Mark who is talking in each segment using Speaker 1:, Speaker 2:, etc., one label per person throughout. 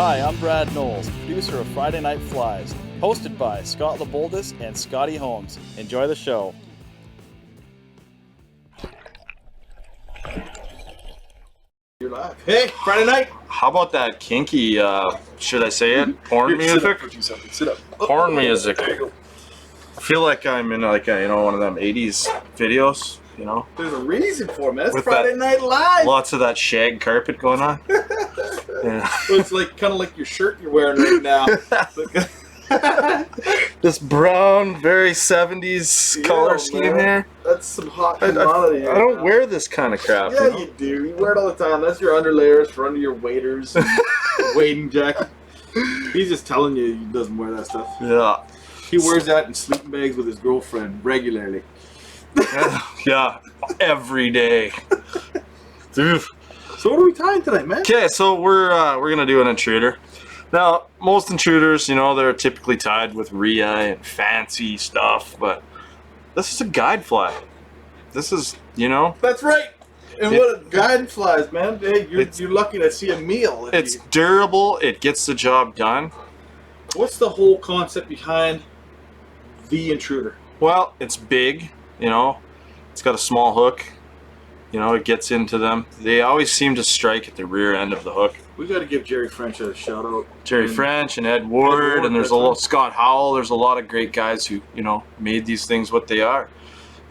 Speaker 1: Hi, I'm Brad Knowles, producer of Friday Night Flies, hosted by Scott LeBoldus and Scotty Holmes. Enjoy the show.
Speaker 2: You're live. Hey, Friday night.
Speaker 3: How about that kinky, should I say it? Porn music?
Speaker 2: Sit up.
Speaker 3: Porn music.
Speaker 2: There you go.
Speaker 3: I feel like I'm in like a, one of them 80s videos,
Speaker 2: There's a reason for it, man. It's
Speaker 3: With
Speaker 2: Friday
Speaker 3: that-
Speaker 2: Night Live.
Speaker 3: Lots of that shag carpet going on. Yeah.
Speaker 2: So it's like kind of like your shirt you're wearing right now.
Speaker 3: This brown, very 70s color scheme
Speaker 2: man.
Speaker 3: here.
Speaker 2: That's some hot commodity.
Speaker 3: I don't wear this kind of crap.
Speaker 2: Yeah, you do. You wear it all the time. That's your underlayers for under your waders and wading jacket. He's just telling you he doesn't wear that stuff.
Speaker 3: Yeah.
Speaker 2: He wears that in sleeping bags with his girlfriend regularly.
Speaker 3: Yeah, every day. Dude.
Speaker 2: So what are we tying tonight, man?
Speaker 3: Okay, so we're gonna do an intruder. Now, most intruders, they're typically tied with rhea and fancy stuff, but this is a guide fly. This is,
Speaker 2: That's right. And what a guide flies, man. Hey, you're lucky to see a meal.
Speaker 3: It's durable. It gets the job done.
Speaker 2: What's the whole concept behind the intruder?
Speaker 3: Well, it's big. It's got a small hook. It gets into them. They always seem to strike at the rear end of the hook.
Speaker 2: We got to give Jerry French a shout out.
Speaker 3: Jerry French and Ed Ward, and there's a lot, Scott Howell. There's a lot of great guys who made these things what they are,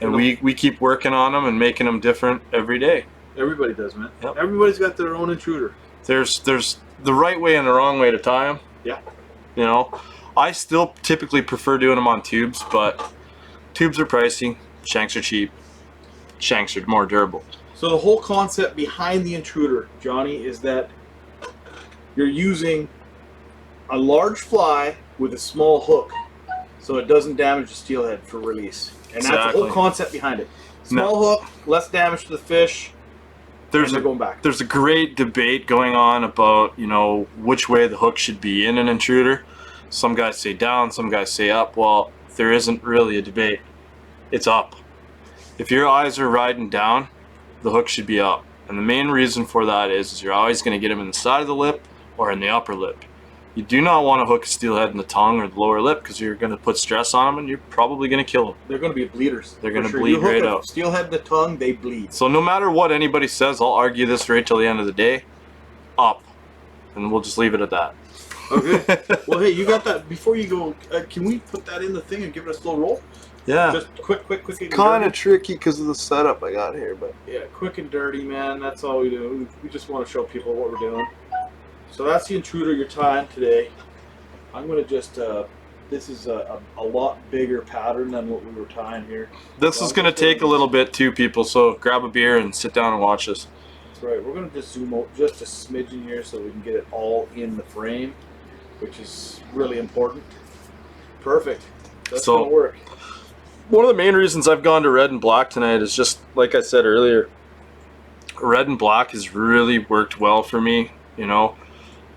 Speaker 3: and we keep working on them and making them different every day.
Speaker 2: Everybody does, man.
Speaker 3: Yep.
Speaker 2: Everybody's got their own intruder.
Speaker 3: There's the right way and the wrong way to tie them.
Speaker 2: Yeah.
Speaker 3: I still typically prefer doing them on tubes, but tubes are pricey. Shanks are cheap. Shanks are more durable.
Speaker 2: So the whole concept behind the intruder, Johnny, is that you're using a large fly with a small hook, so it doesn't damage the steelhead for release. And that's the whole concept behind it. Small hook, less damage to the fish. They're going back.
Speaker 3: There's a great debate going on about which way the hook should be in an intruder. Some guys say down, some guys say up. Well, there isn't really a debate. It's up. If your eyes are riding down, the hook should be up. And the main reason for that is you're always going to get them in the side of the lip or in the upper lip. You do not want to hook a steelhead in the tongue or the lower lip because you're going to put stress on them and you're probably going to kill them.
Speaker 2: They're going to be bleeders.
Speaker 3: They're going to bleed right out.
Speaker 2: Steelhead in the tongue, they bleed.
Speaker 3: So no matter what anybody says, I'll argue this right till the end of the day. Up. And we'll just leave it at that.
Speaker 2: Okay. Well, hey, you got that. Before you go, can we put that in the thing and give it a slow roll?
Speaker 3: Yeah.
Speaker 2: Just quick.
Speaker 3: Kind of tricky because of the setup I got here, but
Speaker 2: yeah, quick and dirty, man. That's all we do. We just want to show people what we're doing. So that's the intruder you're tying today. I'm gonna just. This is a lot bigger pattern than what we were tying here.
Speaker 3: This is gonna take a little bit too, people. So grab a beer and sit down and watch this.
Speaker 2: That's right. We're gonna just zoom out just a smidgen here so we can get it all in the frame, which is really important. Perfect. That's gonna work.
Speaker 3: One of the main reasons I've gone to red and black tonight is just, like I said earlier, red and black has really worked well for me,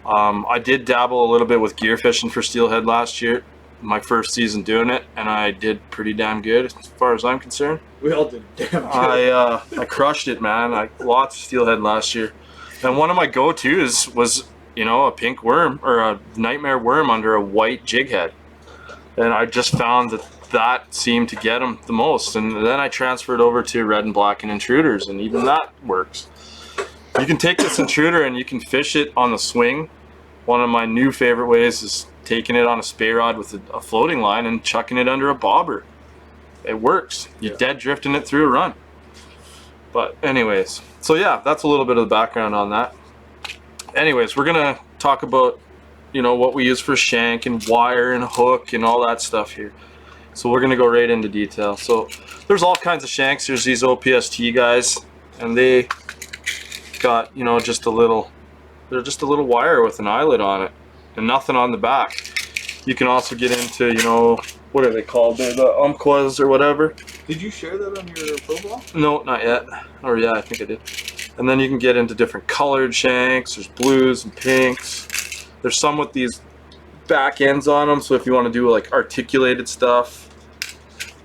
Speaker 3: I did dabble a little bit with gear fishing for steelhead last year, my first season doing it, and I did pretty damn good as far as I'm concerned.
Speaker 2: We all did damn good.
Speaker 3: I crushed it, man. Lots of steelhead last year. And one of my go-tos was, a pink worm or a nightmare worm under a white jig head. And I just found that seemed to get them the most, and then I transferred over to red and black and intruders, and even that works. You can take this intruder and you can fish it on the swing. One of my new favorite ways is taking it on a spay rod with a floating line and chucking it under a bobber. It works. You're dead drifting it through a run. But anyways, so yeah, that's a little bit of the background on that. Anyways, we're gonna talk about what we use for shank and wire and hook and all that stuff here. So we're gonna go right into detail. So there's all kinds of shanks. There's these OPST guys, and they got they're just a little wire with an eyelet on it and nothing on the back. You can also get into what are they called? They're the Umpquas or whatever.
Speaker 2: Did you share that on your profile?
Speaker 3: No, not yet. Or yeah, I think I did. And then you can get into different colored shanks. There's blues and pinks. There's some with these back ends on them, so if you want to do like articulated stuff.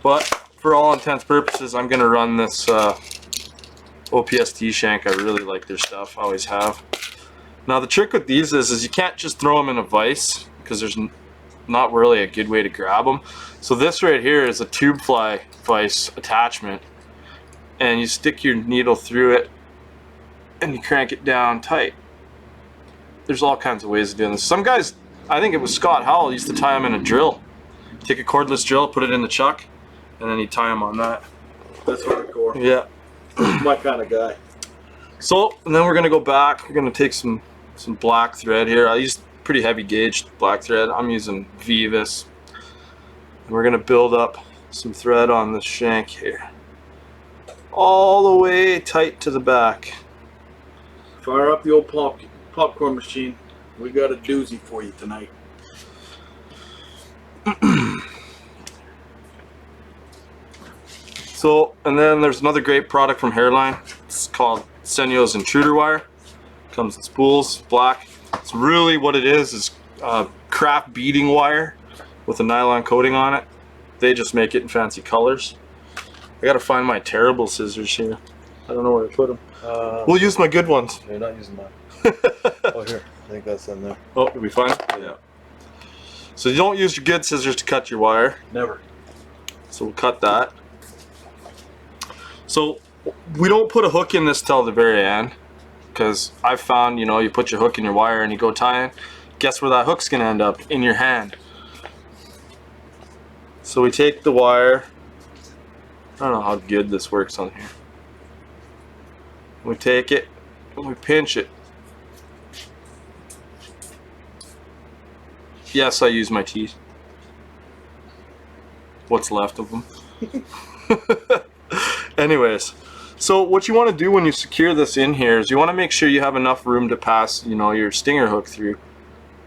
Speaker 3: But for all intents purposes, I'm gonna run this OPST shank. I really like their stuff, always have. Now the trick with these is you can't just throw them in a vise because there's not really a good way to grab them. So this right here is a tube fly vise attachment, and you stick your needle through it and you crank it down tight. There's all kinds of ways of doing this. Some guys, I think it was Scott Howell, used to tie them in a drill. Take a cordless drill, put it in the chuck, and then you tie them on that.
Speaker 2: That's hardcore.
Speaker 3: Yeah.
Speaker 2: My kind of guy.
Speaker 3: So, and then we're gonna go back. We're gonna take some black thread here. I used pretty heavy gauge black thread. I'm using Vivas. And we're gonna build up some thread on the shank here. All the way tight to the back.
Speaker 2: Fire up the old popcorn machine. We got a doozy for you tonight.
Speaker 3: So, and then there's another great product from Hairline. It's called Senyo's Intruder Wire. Comes in spools, black. It's really what it is craft beading wire with a nylon coating on it. They just make it in fancy colors. I gotta find my terrible scissors here. I don't know where to put them. We'll use my good ones.
Speaker 4: You're not using mine. Oh, here. I think that's in there.
Speaker 3: Oh, did we find it? Yeah. So you don't use your good scissors to cut your wire.
Speaker 2: Never.
Speaker 3: So we'll cut that. So we don't put a hook in this till the very end, because I've found, you know, you put your hook in your wire and you go tying, guess where that hook's gonna end up? In your hand. So we take the wire, I don't know how good this works on here. We take it and we pinch it. Yes, I use my teeth. What's left of them. Anyways, so what you want to do when you secure this in here is you want to make sure you have enough room to pass, you know, your stinger hook through.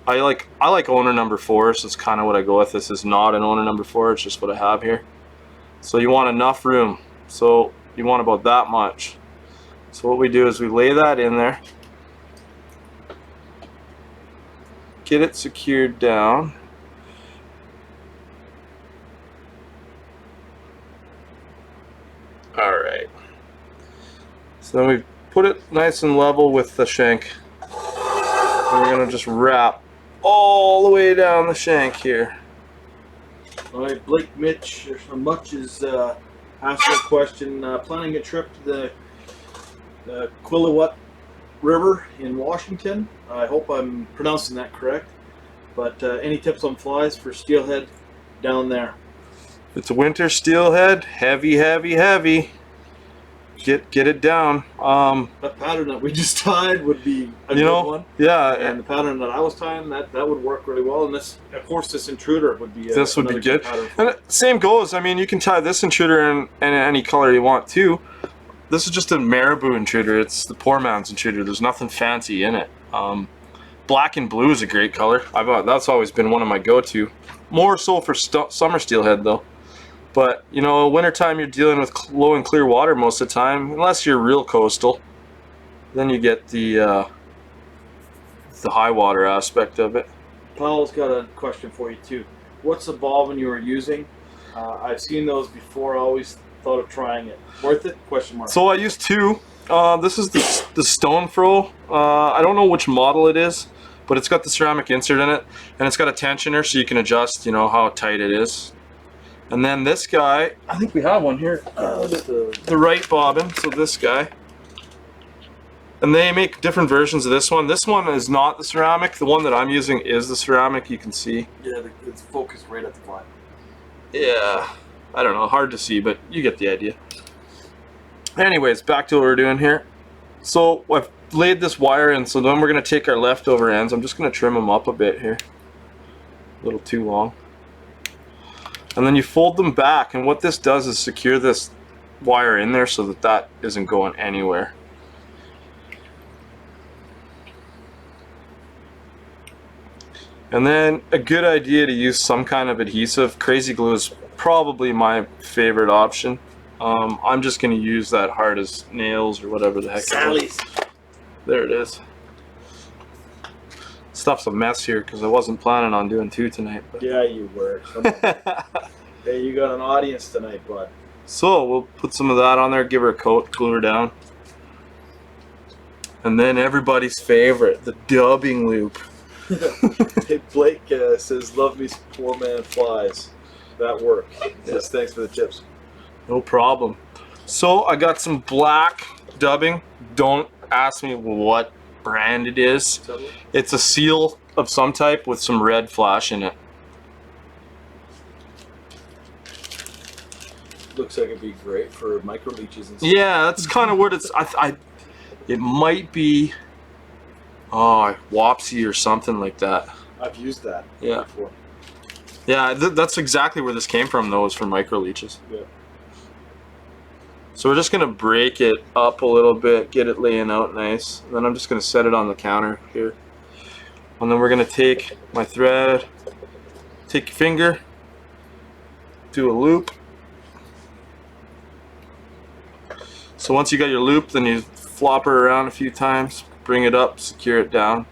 Speaker 3: I like owner number 4, so it's kind of what I go with. This is not an owner number 4, it's just what I have here. So you want enough room. So you want about that much. So what we do is we lay that in there. Get it secured down. Alright. So then we put it nice and level with the shank. And we're going to just wrap all the way down the shank here.
Speaker 2: All right, Blake Mitch is asked a question. Planning a trip to the Quillowut River in Washington. I hope I'm pronouncing that correct. But any tips on flies for steelhead down there?
Speaker 3: It's a winter steelhead. Heavy, heavy, heavy. Get it down.
Speaker 2: That pattern that we just tied would be a good one.
Speaker 3: Yeah.
Speaker 2: And the pattern that I was tying, that would work really well. And this, of course, this intruder would be.
Speaker 3: This would be good. And same goes. I mean, you can tie this intruder in any color you want too. This is just a marabou intruder. It's the poor man's intruder. There's nothing fancy in it. Black and blue is a great color. That's always been one of my go-to. More so for summer steelhead though. But, you know, wintertime you're dealing with low and clear water most of the time, unless you're real coastal. Then you get the high water aspect of it.
Speaker 2: Paul's got a question for you too. What's the bobbin you were using? I've seen those before. I always thought of trying it. Worth it? Question mark.
Speaker 3: So I used 2. This is the Stone Fro. I don't know which model it is, but it's got the ceramic insert in it, and it's got a tensioner so you can adjust, you know, how tight it is. And then this guy, I think we have one here, the right bobbin, so this guy. And they make different versions of this one. This one is not the ceramic. The one that I'm using is the ceramic, you can see.
Speaker 2: Yeah, it's focused right at the fly.
Speaker 3: Yeah, I don't know, hard to see, but you get the idea. Anyways, back to what we're doing here. So I've laid this wire in, so then we're going to take our leftover ends. I'm just going to trim them up a bit here. A little too long. And then you fold them back, and what this does is secure this wire in there so that isn't going anywhere. And then a good idea to use some kind of adhesive. Crazy glue is probably my favorite option. I'm just going to use that hard as nails or whatever the heck
Speaker 2: Sally's.
Speaker 3: There it is. Stuff's a mess here because I wasn't planning on doing 2 tonight. But.
Speaker 2: Yeah, you were. Come on. Hey, you got an audience tonight, bud.
Speaker 3: So we'll put some of that on there, give her a coat, glue her down. And then everybody's favorite, the dubbing loop.
Speaker 2: Hey, Blake says, "Love me some poor man flies." That work. Says, "Thanks for the tips."
Speaker 3: No problem. So I got some black dubbing. Don't ask me what brand it is. It's a seal of some type with some red flash in it.
Speaker 2: Looks like it'd be great for micro leeches and stuff.
Speaker 3: Yeah, that's kind of what it's. It might be, Wapsie or something like that.
Speaker 2: I've used that before.
Speaker 3: Yeah, that's exactly where this came from, though, is for micro leeches.
Speaker 2: Yeah.
Speaker 3: So we're just gonna break it up a little bit, get it laying out nice. And then I'm just gonna set it on the counter here. And then we're gonna take my thread, take your finger, do a loop. So once you got your loop, then you flop her around a few times, bring it up, secure it down.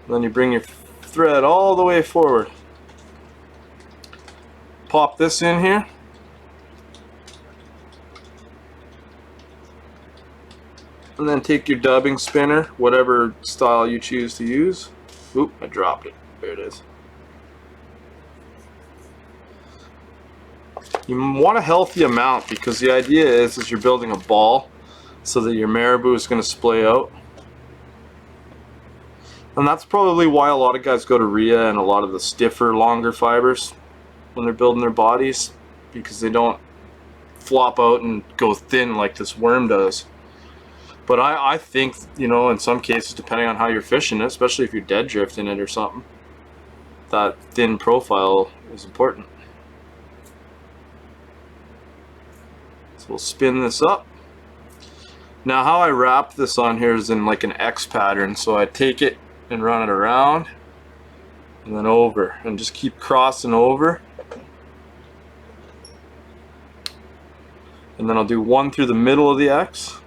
Speaker 3: And then you bring your thread all the way forward. Pop this in here. And then take your dubbing spinner, whatever style you choose to use. Oop, I dropped it. There it is. You want a healthy amount because the idea is you're building a ball so that your marabou is going to splay out. And that's probably why a lot of guys go to Rhea and a lot of the stiffer, longer fibers when they're building their bodies, because they don't flop out and go thin like this worm does. But I think, you know, in some cases, depending on how you're fishing it, especially if you're dead drifting it or something, that thin profile is important. So we'll spin this up. Now how I wrap this on here is in like an X pattern. So I take it and run it around and then over and just keep crossing over. And then I'll do one through the middle of the X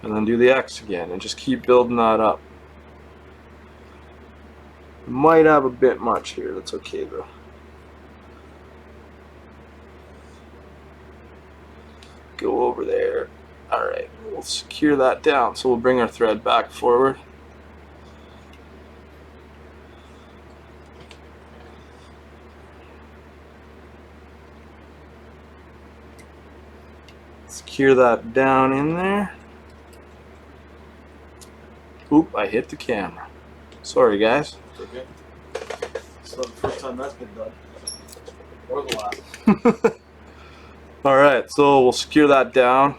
Speaker 3: and then do the X again and just keep building that up. Might have a bit much here, that's okay though. Go over there. Alright, we'll secure that down. So we'll bring our thread back forward. Secure that down in there. Oop, I hit the camera. Sorry guys.
Speaker 2: It's okay. It's not the first time that's been done. Or the last.
Speaker 3: Alright, so we'll secure that down.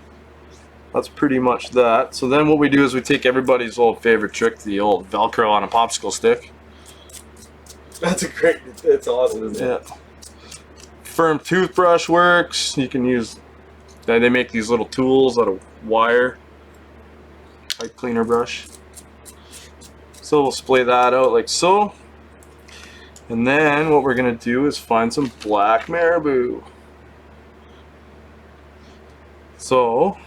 Speaker 3: That's pretty much that. So then what we do is we take everybody's old favorite trick, the old Velcro on a popsicle stick.
Speaker 2: That's a great, it's awesome, isn't it?
Speaker 3: Yeah. Firm toothbrush works. You can use, they make these little tools out of wire. Pipe cleaner brush. So we'll splay that out like so. And then what we're going to do is find some black marabou. So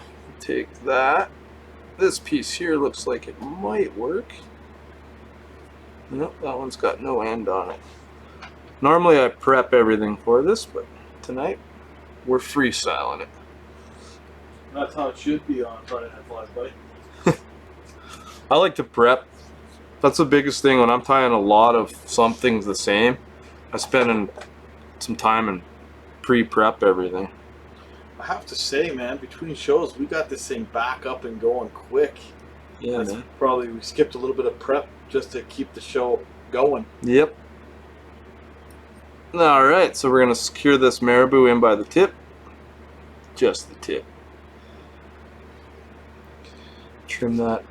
Speaker 3: take that. This piece here looks like it might work. Nope, that one's got no end on it. Normally I prep everything for this, but tonight we're freestyling it.
Speaker 2: That's how it should be on Friday Night Flies, buddy.
Speaker 3: I like to prep. That's the biggest thing when I'm tying a lot of something the same. I spend some time and pre-prep everything.
Speaker 2: I have to say, man, between shows, we got this thing back up and going quick.
Speaker 3: Yeah,
Speaker 2: That's
Speaker 3: man.
Speaker 2: probably, we skipped a little bit of prep just to keep the show going.
Speaker 3: Yep. Alright, so we're going to secure this marabou in by the tip. Just the tip. Trim that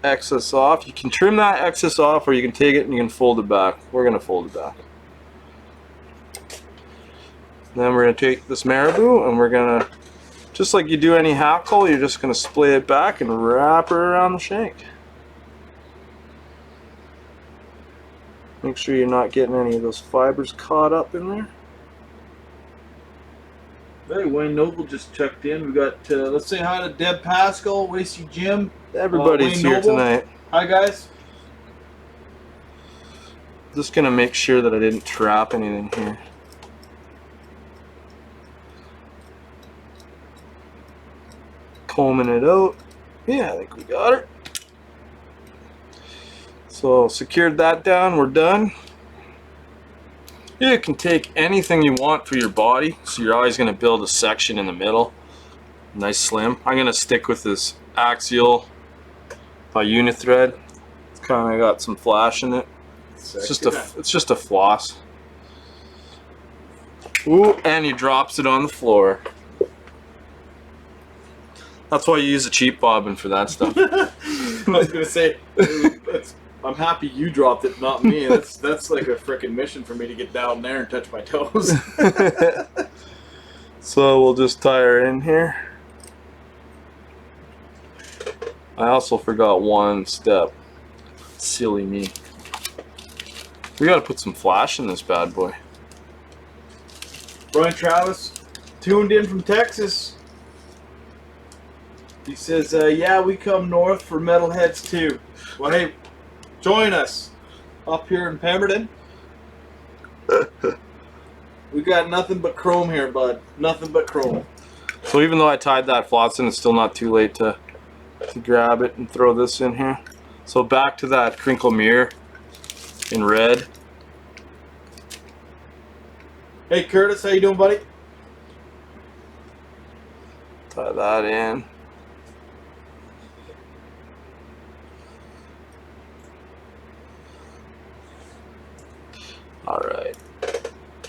Speaker 3: excess off. You can trim that excess off or you can take it and you can fold it back. We're going to fold it back. Then we're going to take this marabou and we're going to, just like you do any hackle, you're just going to splay it back and wrap her around the shank. Make sure you're not getting any of those fibers caught up in there.
Speaker 2: Hey, Wayne Noble just checked in. We got, let's say hi to Deb Pascal, Wasey Jim.
Speaker 3: Everybody's
Speaker 2: Wayne
Speaker 3: here
Speaker 2: Noble.
Speaker 3: tonight.
Speaker 2: Hi, guys.
Speaker 3: Just going to make sure that I didn't trap anything here. Combing it out. Yeah, I think we got her. So secured that down, we're done. You can take anything you want for your body. So you're always going to build a section in the middle. Nice slim. I'm going to stick with this axial by Unithread. It's kind of got some flash in it. It's just a floss. Ooh, and he drops it on the floor. That's why you use a cheap bobbin for that stuff.
Speaker 2: I was gonna say, I'm happy you dropped it, not me. That's like a freaking mission for me to get down there and touch my toes.
Speaker 3: So we'll just tie her in here. I also forgot one step. Silly me. We gotta put some flash in this bad boy.
Speaker 2: Brian Travis tuned in from Texas. He says, yeah, we come north for metalheads too. Well, hey, join us up here in Pemberton. We got nothing but chrome here, bud. Nothing but chrome.
Speaker 3: So even though I tied that floss in, it's still not too late to grab it and throw this in here. So back to that crinkle mirror in red.
Speaker 2: Hey Curtis, how you doing, buddy?
Speaker 3: Tie that in. Alright.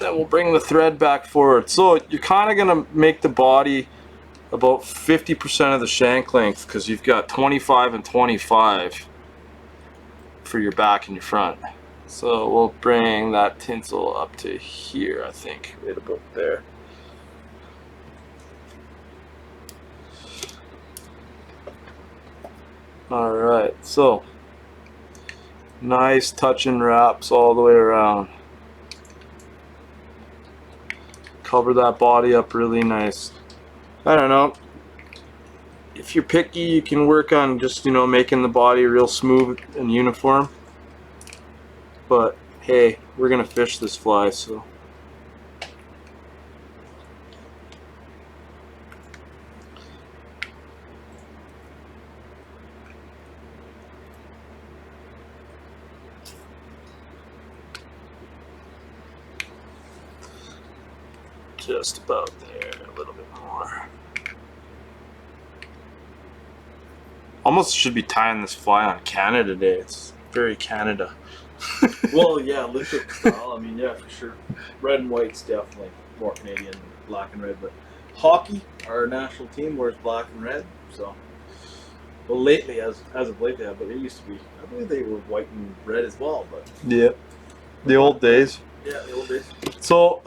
Speaker 3: Then we'll bring the thread back forward. So you're kind of going to make the body about 50% of the shank length because you've got 25 and 25 for your back and your front. So we'll bring that tinsel up to here, I think, right about there. Alright, so nice touching wraps all the way around. Cover that body up really nice. I don't know. If you're picky, you can work on just, you know, making the body real smooth and uniform. But hey, we're gonna fish this fly, so. Just about there, a little bit more. Almost should be tying this fly on Canada Day. It's very Canada.
Speaker 2: Well, yeah, Olympic style. I mean, yeah, for sure. Red and white's definitely more Canadian than black and red. But hockey, our national team wears black and red. So, well, lately, as of late, yeah, but it used to be. I believe they were white and red as well. But
Speaker 3: Yeah, the old days.
Speaker 2: yeah, the old days.
Speaker 3: So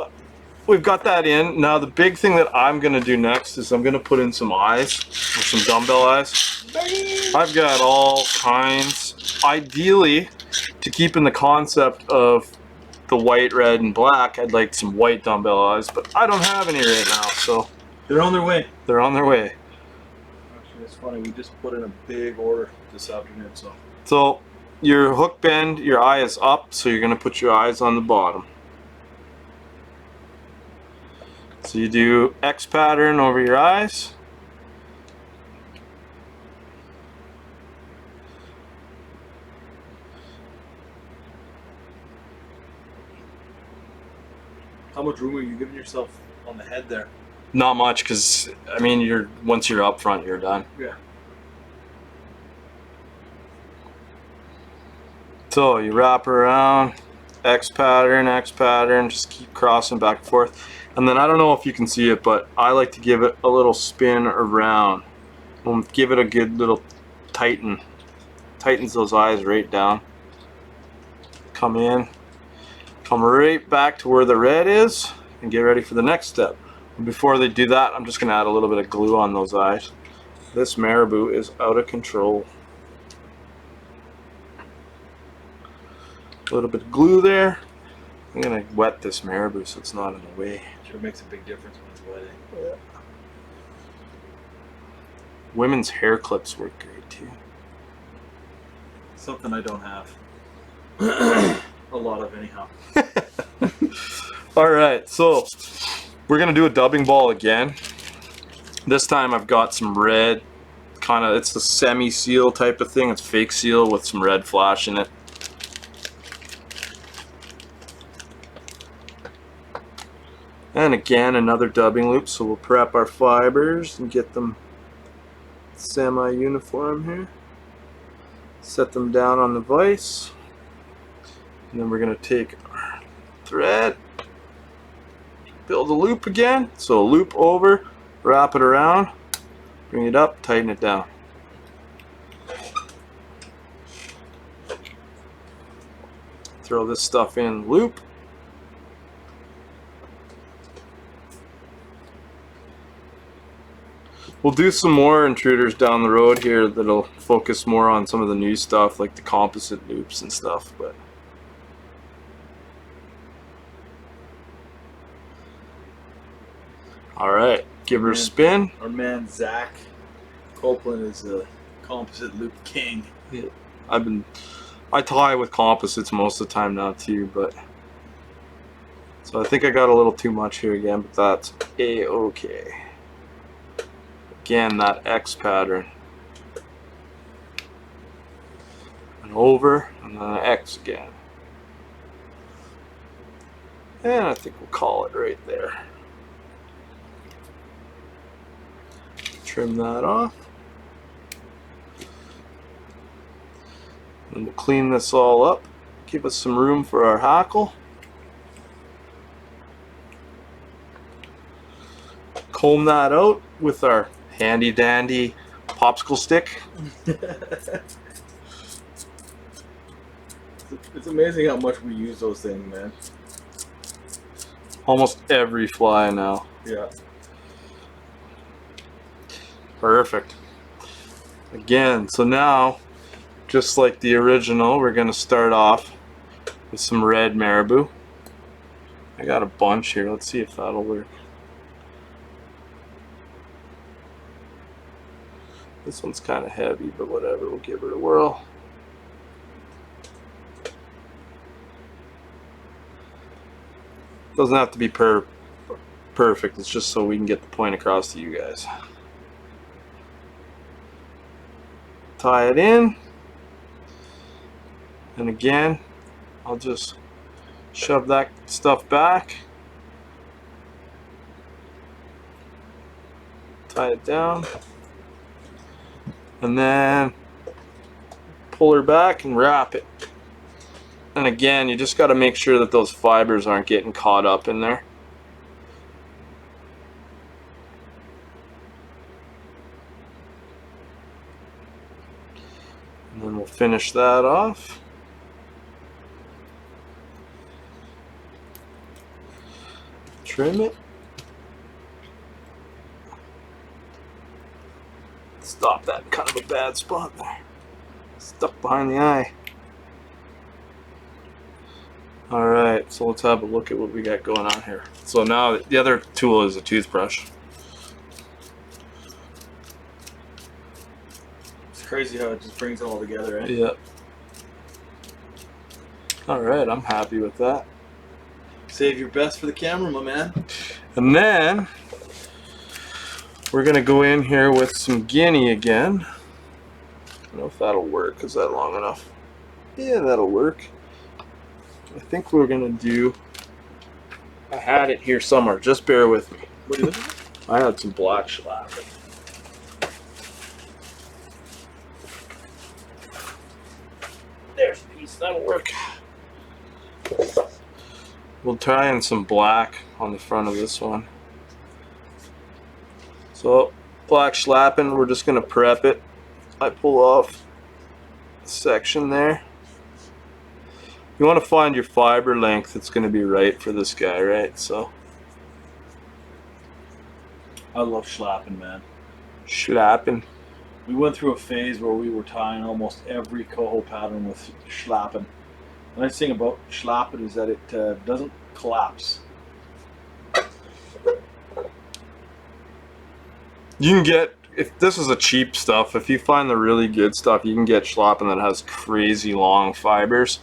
Speaker 3: we've got that in. Now the big thing that I'm gonna do next is I'm gonna put in some eyes, or some dumbbell eyes. I've got all kinds. Ideally, to keep in the concept of the white, red, and black, I'd like some white dumbbell eyes, but I don't have any right now, so
Speaker 2: They're on their way.
Speaker 3: they're on their way.
Speaker 2: Actually, it's funny. We just put in a big order this afternoon.
Speaker 3: So your hook bend, your eye is up, so you're gonna put your eyes on the bottom. So you do X pattern over your eyes.
Speaker 2: How much room are you giving yourself on the head there?
Speaker 3: Not much, because I mean, once you're up front, you're done.
Speaker 2: Yeah.
Speaker 3: So you wrap around, X pattern, just keep crossing back and forth. And then I don't know if you can see it, but I like to give it a little spin around. We'll give it a good little tighten. Tightens those eyes right down. Come in, come right back to where the red is, and get ready for the next step. Before they do that, I'm just going to add a little bit of glue on those eyes. This marabou is out of control. A little bit of glue there. I'm going to wet this marabou so it's not in the way.
Speaker 2: Sure makes a big difference when it's wet.
Speaker 3: Yeah. Women's hair clips work great too.
Speaker 2: Something I don't have. A lot of anyhow.
Speaker 3: Alright, so we're going to do a dubbing ball again. This time I've got some red, it's the semi-seal type of thing. It's fake seal with some red flash in it. And again, another dubbing loop, so we'll prep our fibers and get them semi-uniform here. Set them down on the vise. And then we're going to take our thread, build a loop again. So a loop over, wrap it around, bring it up, tighten it down. Throw this stuff in loop. We'll do some more intruders down the road here that'll focus more on some of the new stuff like the composite loops and stuff, but all right, give her a spin.
Speaker 2: Our man Zach Copeland is a composite loop king.
Speaker 3: Yeah. I tie with composites most of the time now too, but so I think I got a little too much here again, but that's a-okay. Again, that X pattern. And over, and then an X again. And I think we'll call it right there. Trim that off. And we'll clean this all up. Give us some room for our hackle. Comb that out with our handy dandy popsicle stick.
Speaker 2: It's amazing how much we use those things, man.
Speaker 3: Almost every fly now.
Speaker 2: Yeah.
Speaker 3: Perfect. Again, so now, just like the original, we're going to start off with some red marabou. I got a bunch here. Let's see if that'll work. This one's kind of heavy, but whatever, we'll give it a whirl. Doesn't have to be perfect, it's just so we can get the point across to you guys. Tie it in, and again, I'll just shove that stuff back, tie it down, and then pull her back and wrap it. And again, you just got to make sure that those fibers aren't getting caught up in there. And then we'll finish that off. Trim it. Stop that in kind of a bad spot there. Stuck behind the eye. Alright, so let's have a look at what we got going on here. So now the other tool is a toothbrush.
Speaker 2: It's crazy how it just brings it all together, eh?
Speaker 3: Yeah. Alright, I'm happy with that.
Speaker 2: Save your best for the camera, my man.
Speaker 3: And then we're gonna go in here with some guinea again. I don't know if that'll work. Is that long enough? Yeah, that'll work. I think we're gonna do. I had it here somewhere. Just bear with me.
Speaker 2: What are you looking for?
Speaker 3: I had some black shellac. There's a piece. That'll work. We'll tie in some black on the front of this one. So black schlappen, we're just gonna prep it. I pull off a section there. You want to find your fiber length that's going to be right for this guy, right? So
Speaker 2: I love schlappen, man.
Speaker 3: schlappen.
Speaker 2: We went through a phase where we were tying almost every coho pattern with schlappen. The nice thing about schlappen is that it doesn't collapse.
Speaker 3: You can get, if this is a cheap stuff, if you find the really good stuff, you can get schlappen that has crazy long fibers,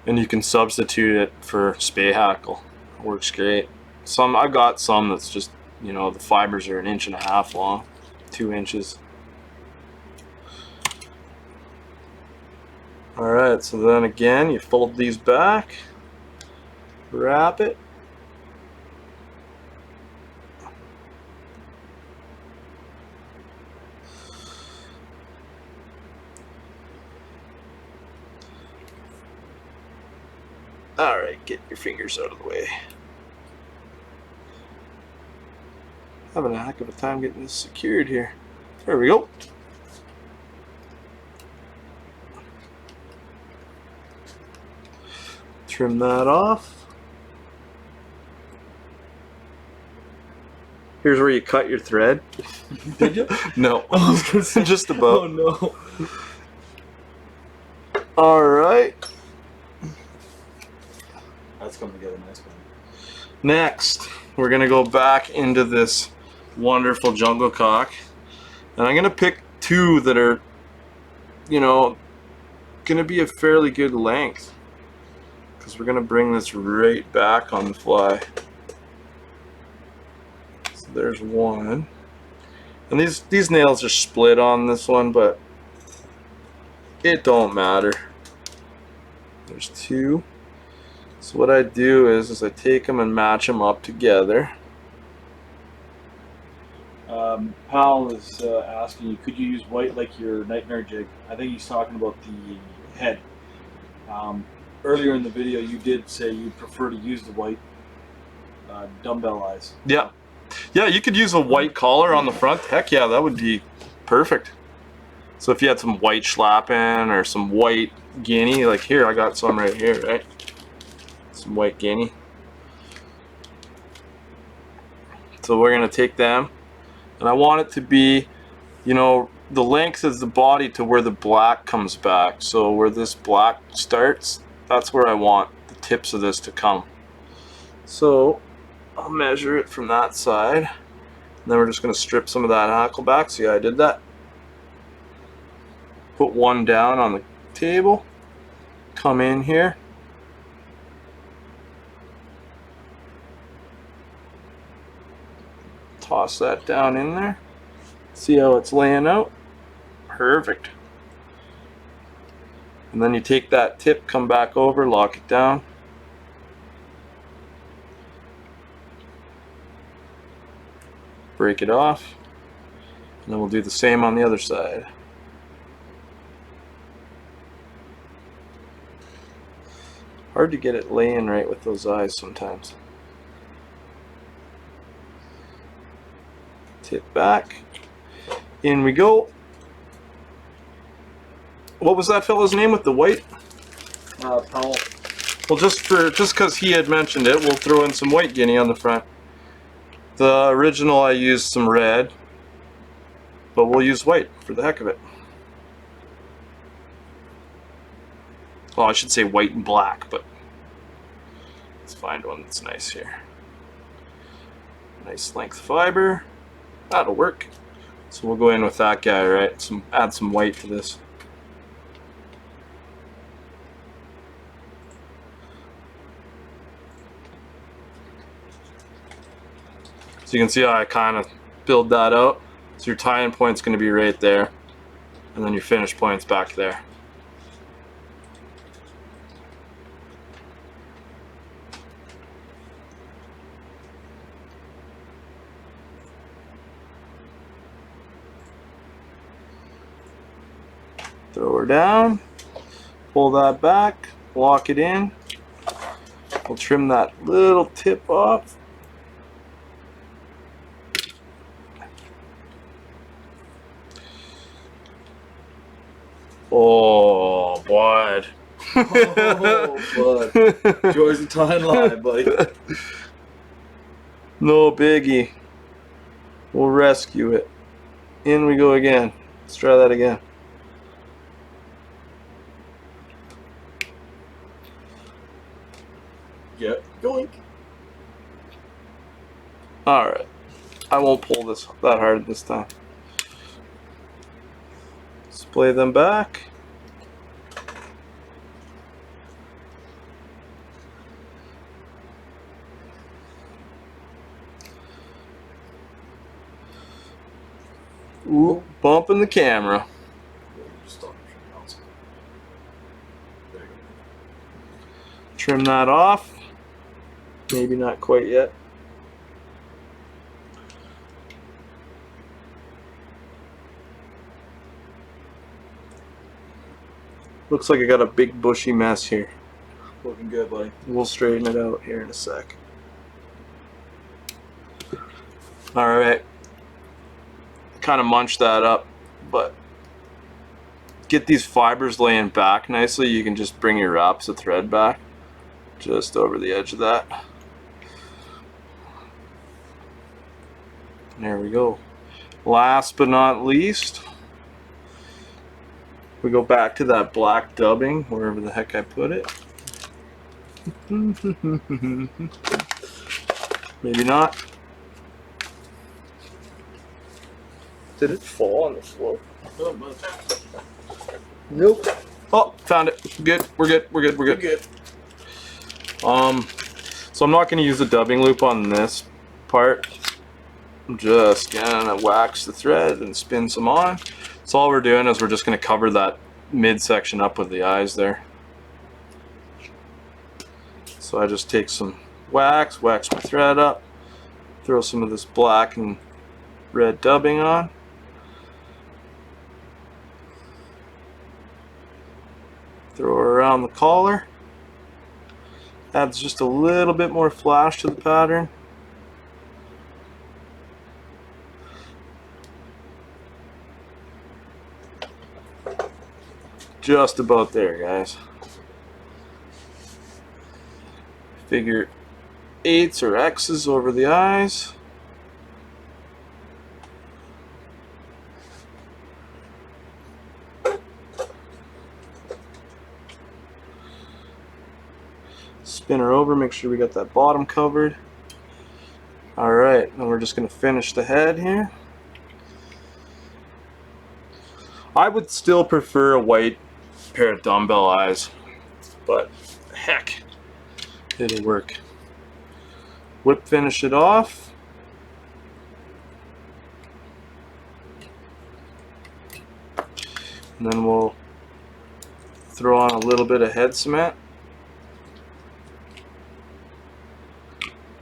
Speaker 3: and you can substitute it for spay hackle. It works great. I got some that's just, you know, the fibers are 1.5 inches long, 2 inches. Alright, so then again, you fold these back, wrap it, Alright, get your fingers out of the way. Having a heck of a time getting this secured here. There we go. Trim that off. Here's where you cut your thread.
Speaker 2: Did you?
Speaker 3: No.
Speaker 2: I was gonna say,
Speaker 3: Just about.
Speaker 2: oh no.
Speaker 3: Alright.
Speaker 1: That's coming together nice, man.
Speaker 3: Next, we're going to go back into this wonderful jungle cock. And I'm going to pick two that are, you know, going to be a fairly good length. Because we're going to bring this right back on the fly. So there's one. And these nails are split on this one, but it don't matter. There's two. So what I do is I take them and match them up together.
Speaker 1: Pal is asking you, could you use white like your nightmare jig? I think he's talking about the head. Earlier in the video, you did say you'd prefer to use the white dumbbell eyes.
Speaker 3: Yeah. Yeah, you could use a white collar on the front. Heck yeah, that would be perfect. So if you had some white schlappen or some white guinea, like here, I got some right here, right? Some white guinea. So we're going to take them. And I want it to be, you know, the length of the body to where the black comes back. So where this black starts, that's where I want the tips of this to come. So I'll measure it from that side. And then we're just going to strip some of that hackle back. See how I did that? Put one down on the table. Come in here. Toss that down in there. See how it's laying out? Perfect. And then you take that tip, come back over, lock it down. Break it off. And then we'll do the same on the other side. Hard to get it laying right with those eyes sometimes. Tip back. In we go. What was that fella's name with the white?
Speaker 1: Powell.
Speaker 3: Well, just because he had mentioned it, we'll throw in some white guinea on the front. The original I used some red, but we'll use white for the heck of it. Well, I should say white and black, but let's find one that's nice here. Nice length fiber. That'll work. So we'll go in with that guy, right? Add some white to this. So you can see how I kind of build that out. So your tie-in point's going to be right there, and then your finish point's back there. Throw her down, pull that back, lock it in. We'll trim that little tip off. Oh, bud.
Speaker 2: Oh, bud. Joys of tying line, buddy.
Speaker 3: No biggie. We'll rescue it. In we go again. Let's try that again.
Speaker 2: Get going.
Speaker 3: Alright. I won't pull this that hard this time. Splay them back. Ooh, bumping the camera. Trim that off. Maybe not quite yet. Looks like I got a big bushy mess here.
Speaker 2: Looking good, buddy.
Speaker 3: We'll straighten it out here in a sec. All right. Kind of munch that up, but get these fibers laying back nicely. You can just bring your wraps of thread back just over the edge of that. There we go. Last but not least, we go back to that black dubbing, wherever the heck I put it. Maybe not. Did it fall on the floor? Nope. Oh, found it. Good. We're good. We're good. We're good.
Speaker 2: Good.
Speaker 3: So I'm not going to use the dubbing loop on this part. I'm just gonna wax the thread and spin some on. So all we're doing is we're just gonna cover that midsection up with the eyes there. So I just take some wax my thread up, throw some of this black and red dubbing on. Throw it around the collar. Adds just a little bit more flash to the pattern. Just about there, guys. Figure 8s or X's over the eyes. Spin her over, make sure we got that bottom covered. Alright, now we're just going to finish the head here. I would still prefer a white pair of dumbbell eyes, but heck, it'll work. Whip finish it off. And then we'll throw on a little bit of head cement.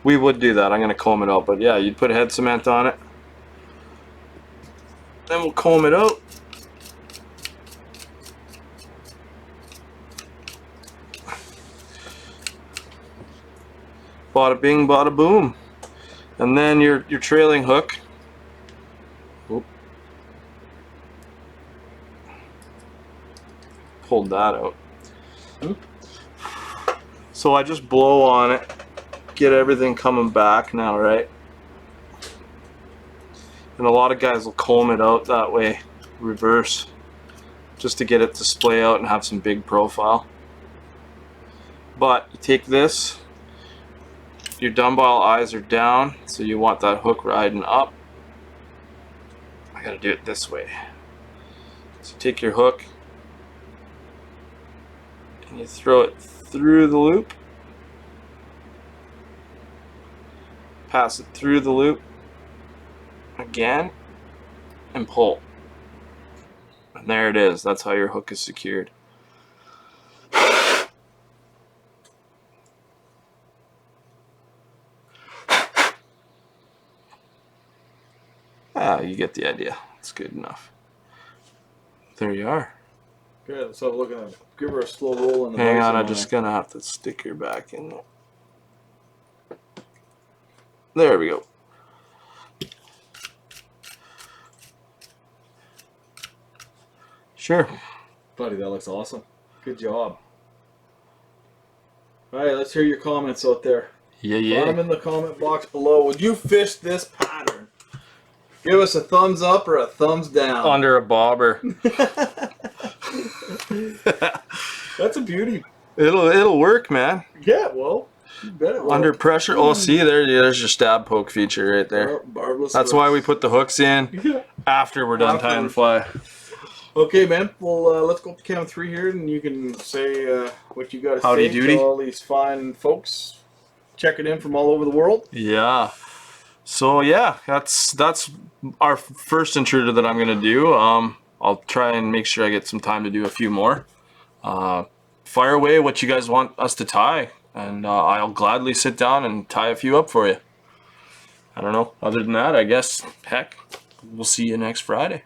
Speaker 3: We would do that. I'm going to comb it out, but yeah, you'd put head cement on it. Then we'll comb it out. Bada bing, bada boom. And then your trailing hook. Oop. Pulled that out. So I just blow on it, get everything coming back now, right? And a lot of guys will comb it out that way, reverse, just to get it to splay out and have some big profile. But you take this, your dumbbell eyes are down, so you want that hook riding up. I gotta do it this way. So take your hook and you throw it through the loop, pass it through the loop again, and pull. And there it is. That's how your hook is secured. Ah, you get the idea. It's good enough. There you are.
Speaker 2: Good. Let's have a look at it. Give her a slow roll in the
Speaker 3: Hang on,
Speaker 2: bicep
Speaker 3: I'm just gonna have to stick her back in there. There we go. Sure.
Speaker 2: Buddy, that looks awesome. Good job. All right, let's hear your comments out there.
Speaker 3: Yeah,
Speaker 2: Put them in the comment box below. Would you fish this pattern? Give us a thumbs up or a thumbs down.
Speaker 3: Under a bobber.
Speaker 2: That's a beauty.
Speaker 3: It'll work, man.
Speaker 2: Yeah, well, you bet it will.
Speaker 3: Under pressure. Oh, see, there's your stab poke feature right there.
Speaker 2: Barbless
Speaker 3: That's why we put the hooks in after we're done tying the fly.
Speaker 2: Okay, man. Well, let's go up to count 3 here, and you can say what you got to
Speaker 3: Howdy
Speaker 2: say
Speaker 3: doody.
Speaker 2: to all these fine folks checking in from all over the world.
Speaker 3: Yeah. So yeah, that's our first intruder that I'm gonna do. I'll try and make sure I get some time to do a few more. Fire away what you guys want us to tie, and I'll gladly sit down and tie a few up for you. I don't know. Other than that, I guess, heck, we'll see you next Friday.